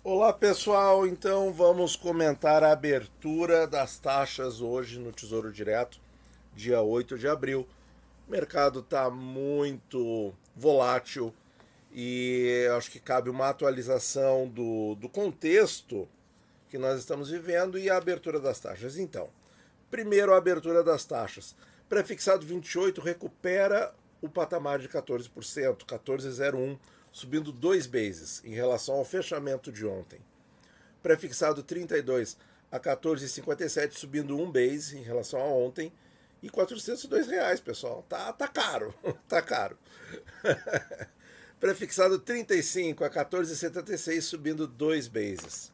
Olá pessoal, então vamos comentar a abertura das taxas hoje no Tesouro Direto, dia 8 de abril. O mercado está muito volátil e acho que cabe uma atualização do contexto que nós estamos vivendo e a abertura das taxas. Então, primeiro a abertura das taxas. Prefixado 28 recupera o patamar de 14%, 14,01, subindo 2 bases em relação ao fechamento de ontem. Prefixado 32 a 14,57, subindo 1 base em relação a ontem. E R$ 402, pessoal. Tá caro, tá caro. Prefixado 35 a 14,76, subindo 2 bases.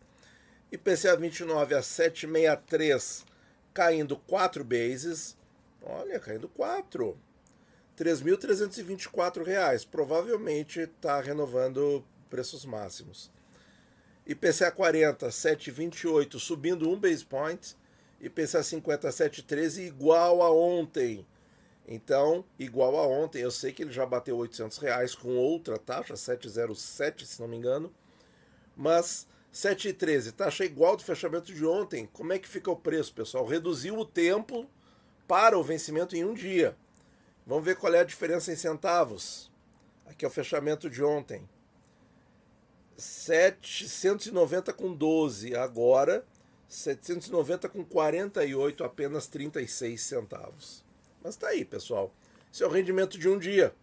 IPCA 29 a 7,63, caindo 4 bases. Olha, caindo 4. R$ 3.324. Provavelmente está renovando preços máximos. IPCA 40, 7,28, subindo 1 base point. IPCA 50, 7,13, igual a ontem. Então, igual a ontem, eu sei que ele já bateu R$ 800 com outra taxa, 7,07, se não me engano. Mas 7,13, taxa igual do fechamento de ontem. Como é que fica o preço, pessoal? Reduziu o tempo para o vencimento em um dia. Vamos ver qual é a diferença em centavos. Aqui é o fechamento de ontem. 790 com 12, agora 790 com 48, apenas 36 centavos. Mas tá aí, pessoal. Esse é o rendimento de um dia.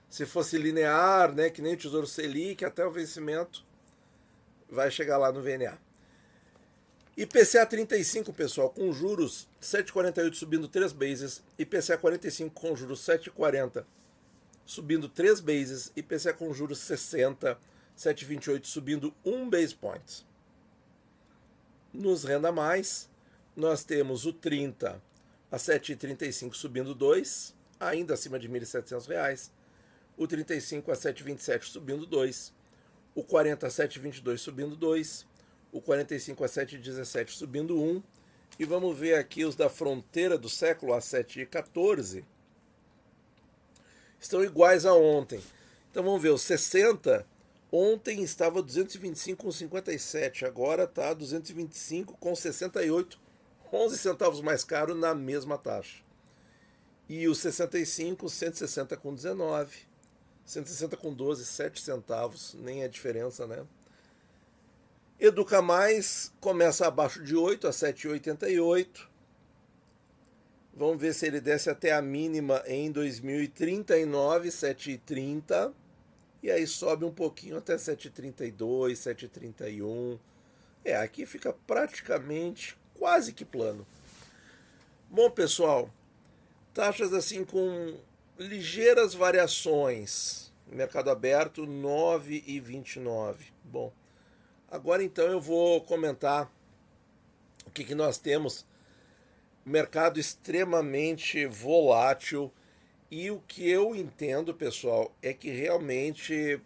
Se fosse linear, né, que nem o Tesouro Selic, até o vencimento, vai chegar lá no VNA. IPCA 35, pessoal, com juros 7,48 subindo 3 bases. IPCA 45 com juros 7,40 subindo 3 bases. IPCA com juros 60, 7,28 subindo 1 base point. Nos renda mais, nós temos o 30 a 7,35 subindo 2, ainda acima de R$ 1.700. O 35 a 7,27 subindo 2. O 40 a 7,22 subindo 2. O 45 a 7,17 subindo 1. E vamos ver aqui os da fronteira do século a 7,14. Estão iguais a ontem. Então vamos ver, o 60 ontem estava 225,57, agora está 225,68, 11 centavos mais caro na mesma taxa. E o 65, 160,19, 160,12, 7 centavos, nem é diferença, né? Educa Mais começa abaixo de 8 a 7,88. Vamos ver se ele desce até a mínima em 2039, 7,30. E aí sobe um pouquinho até 7,32, 7,31. Aqui fica praticamente quase que plano. Bom, pessoal, taxas assim com ligeiras variações. Mercado aberto 9,29. Bom, agora então eu vou comentar o que nós temos. Mercado extremamente volátil. E o que eu entendo, pessoal, é que realmente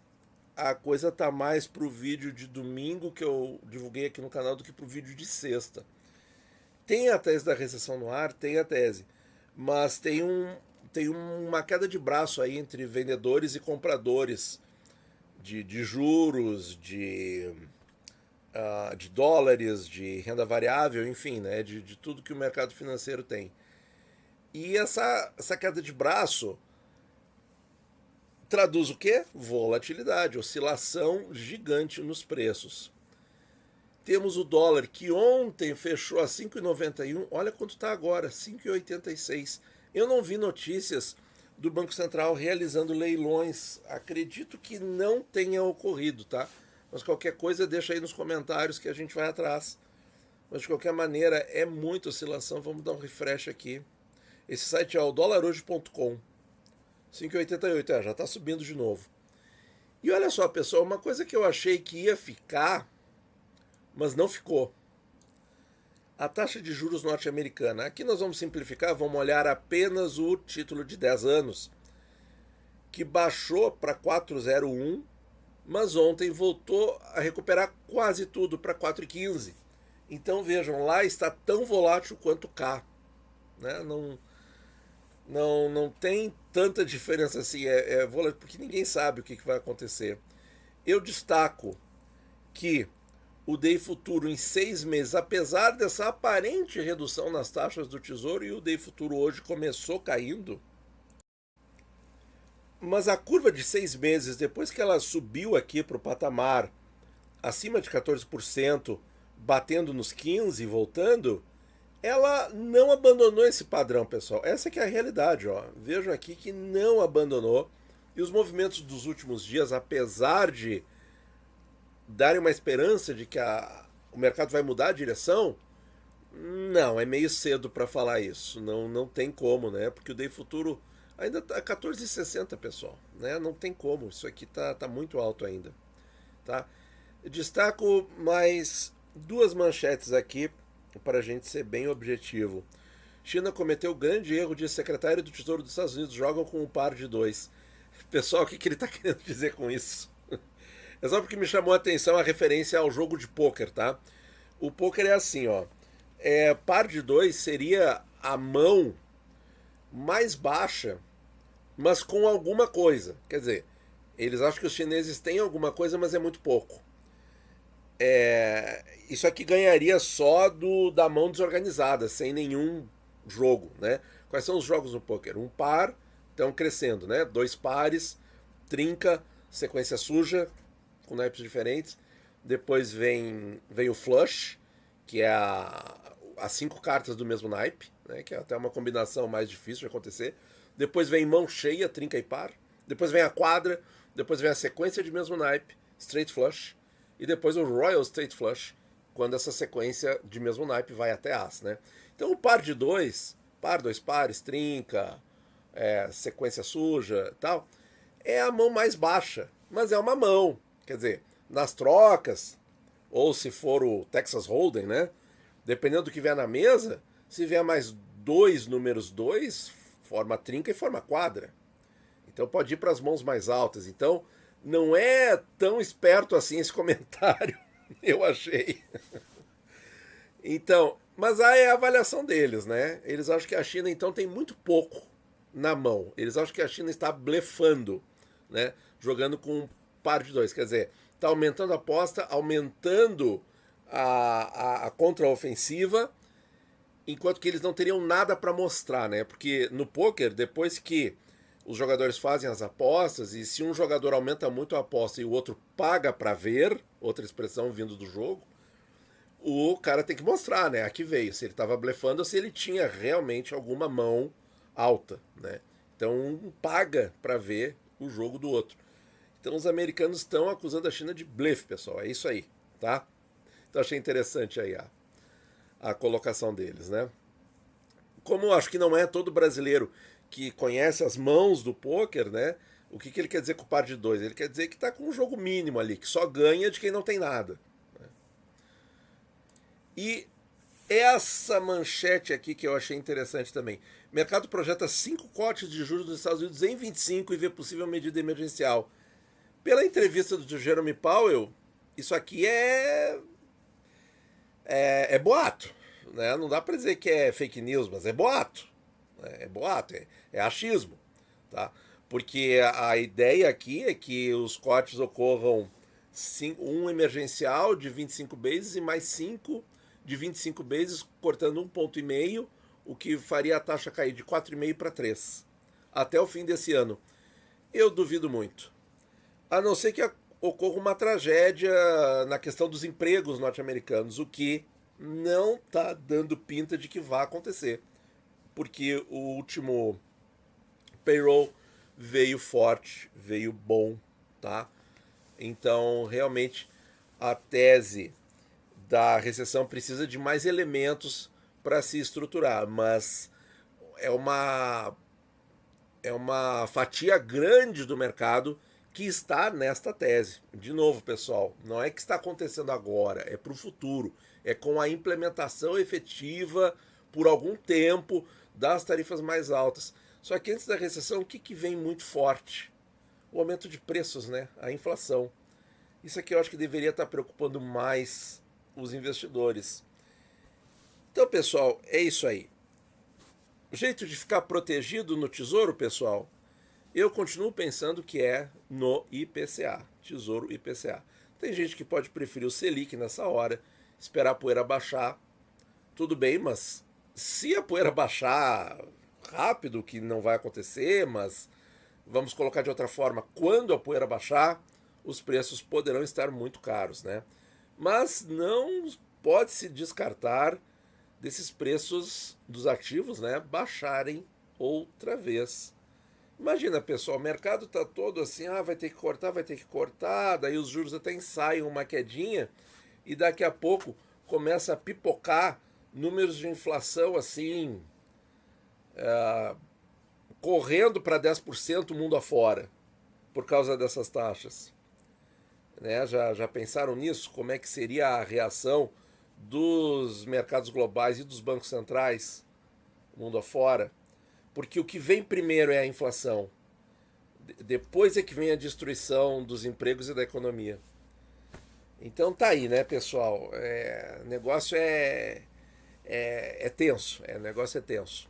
a coisa tá mais pro vídeo de domingo que eu divulguei aqui no canal do que pro vídeo de sexta. Tem a tese da recessão no ar, tem a tese, mas tem uma queda de braço aí entre vendedores e compradores de juros, de dólares, de renda variável, enfim, né, de tudo que o mercado financeiro tem. E essa queda de braço traduz o quê? Volatilidade, oscilação gigante nos preços. Temos o dólar que ontem fechou a 5,91, olha quanto está agora, 5,86. Eu não vi notícias do Banco Central realizando leilões, acredito que não tenha ocorrido, tá? Mas qualquer coisa deixa aí nos comentários que a gente vai atrás. Mas de qualquer maneira é muita oscilação, vamos dar um refresh aqui. Esse site é o dólarhoje.com. 5,88, já está subindo de novo. E olha só, pessoal, uma coisa que eu achei que ia ficar, mas não ficou. A taxa de juros norte-americana. Aqui nós vamos simplificar, vamos olhar apenas o título de 10 anos, que baixou para 4,01, mas ontem voltou a recuperar quase tudo para 4,15. Então vejam, lá está tão volátil quanto cá. Né? Não tem tanta diferença assim, volátil, porque ninguém sabe o que vai acontecer. Eu destaco que o DI futuro em 6 meses, apesar dessa aparente redução nas taxas do Tesouro, e o DI futuro hoje começou caindo, mas a curva de 6 meses, depois que ela subiu aqui para o patamar acima de 14%, batendo nos 15% e voltando, ela não abandonou esse padrão, pessoal. Essa que é a realidade, ó. Vejam aqui que não abandonou. E os movimentos dos últimos dias, apesar de darem uma esperança de que o mercado vai mudar a direção, não, é meio cedo para falar isso. Não tem como, né? Porque o DI futuro ainda está 14,60, pessoal. Né? Não tem como. Isso aqui tá muito alto ainda. Tá? Destaco mais duas manchetes aqui para a gente ser bem objetivo. China cometeu o grande erro de secretário do Tesouro dos Estados Unidos jogam com um par de dois. Pessoal, o que ele está querendo dizer com isso? É só porque me chamou a atenção a referência ao jogo de pôquer, tá? O pôquer é assim, ó. Par de dois seria a mão mais baixa, mas com alguma coisa. Quer dizer, eles acham que os chineses têm alguma coisa, mas é muito pouco. Isso aqui ganharia só da mão desorganizada, sem nenhum jogo, né? Quais são os jogos no poker? Um par, estão crescendo, né? Dois pares, trinca, sequência suja, com naipes diferentes. Depois vem o flush, que é as 5 cartas do mesmo naipe, né? Que é até uma combinação mais difícil de acontecer. Depois vem mão cheia, trinca e par. Depois vem a quadra, depois vem a sequência de mesmo naipe, straight flush. E depois o Royal Straight Flush, quando essa sequência de mesmo naipe vai até As, né? Então o par de dois, dois pares, trinca, sequência suja e tal, é a mão mais baixa, mas é uma mão. Quer dizer, nas trocas, ou se for o Texas Hold'em, né? Dependendo do que vier na mesa, se vier mais dois números 2, forma trinca e forma quadra. Então pode ir para as mãos mais altas. Então não é tão esperto assim esse comentário, eu achei. Então, mas aí é a avaliação deles, né? Eles acham que a China, então, tem muito pouco na mão. Eles acham que a China está blefando, né? Jogando com um par de dois. Quer dizer, está aumentando a aposta, aumentando a contraofensiva, enquanto que eles não teriam nada para mostrar, né? Porque no poker, depois que os jogadores fazem as apostas, e se um jogador aumenta muito a aposta e o outro paga para ver, outra expressão vindo do jogo, o cara tem que mostrar, né, a que veio, se ele estava blefando ou se ele tinha realmente alguma mão alta, né? Então paga para ver o jogo do outro. Então os americanos estão acusando a China de blefe, pessoal, é isso aí, tá? Então achei interessante aí a colocação deles, né? Como eu acho que não é todo brasileiro que conhece as mãos do poker, né? O que ele quer dizer com o par de dois? Ele quer dizer que está com um jogo mínimo ali, que só ganha de quem não tem nada. Né? E essa manchete aqui que eu achei interessante também. O mercado projeta 5 cortes de juros dos Estados Unidos em 25 e vê possível medida emergencial. Pela entrevista do Jerome Powell, isso aqui é boato. Né? Não dá para dizer que é fake news, mas é boato. É boato, é achismo, tá? Porque a ideia aqui é que os cortes ocorram um emergencial de 25 bases e mais 5 de 25 bases, cortando 1,5 ponto, o que faria a taxa cair de 4,5 para 3 até o fim desse ano. Eu duvido muito. A não ser que ocorra uma tragédia na questão dos empregos norte-americanos, o que não está dando pinta de que vá acontecer. Porque o último payroll veio forte, veio bom, tá? Então, realmente, a tese da recessão precisa de mais elementos para se estruturar, mas é uma fatia grande do mercado que está nesta tese. De novo, pessoal, não é que está acontecendo agora, é para o futuro. É com a implementação efetiva por algum tempo das tarifas mais altas. Só que antes da recessão, o que vem muito forte? O aumento de preços, né? A inflação. Isso aqui eu acho que deveria estar preocupando mais os investidores. Então, pessoal, é isso aí. O jeito de ficar protegido no Tesouro, pessoal, eu continuo pensando que é no IPCA, Tesouro IPCA. Tem gente que pode preferir o Selic nessa hora, esperar a poeira baixar. Tudo bem, mas se a poeira baixar rápido, que não vai acontecer, mas vamos colocar de outra forma, quando a poeira baixar, os preços poderão estar muito caros, né? Mas não pode-se descartar desses preços dos ativos, né, baixarem outra vez. Imagina, pessoal, o mercado está todo assim, vai ter que cortar, daí os juros até ensaiam uma quedinha e daqui a pouco começa a pipocar números de inflação assim, correndo para 10% mundo afora, por causa dessas taxas. Né? Já pensaram nisso? Como é que seria a reação dos mercados globais e dos bancos centrais mundo afora? Porque o que vem primeiro é a inflação. Depois é que vem a destruição dos empregos e da economia. Então tá aí, né, pessoal? O negócio é tenso. O negócio é tenso.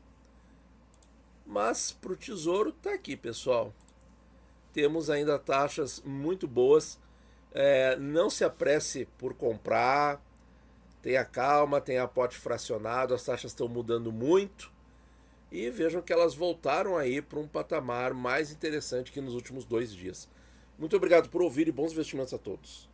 Mas para o Tesouro tá aqui, pessoal. Temos ainda taxas muito boas. Não se apresse por comprar. Tenha calma, tenha aporte fracionado. As taxas estão mudando muito. E vejam que elas voltaram aí para um patamar mais interessante que nos últimos 2 dias. Muito obrigado por ouvir e bons investimentos a todos.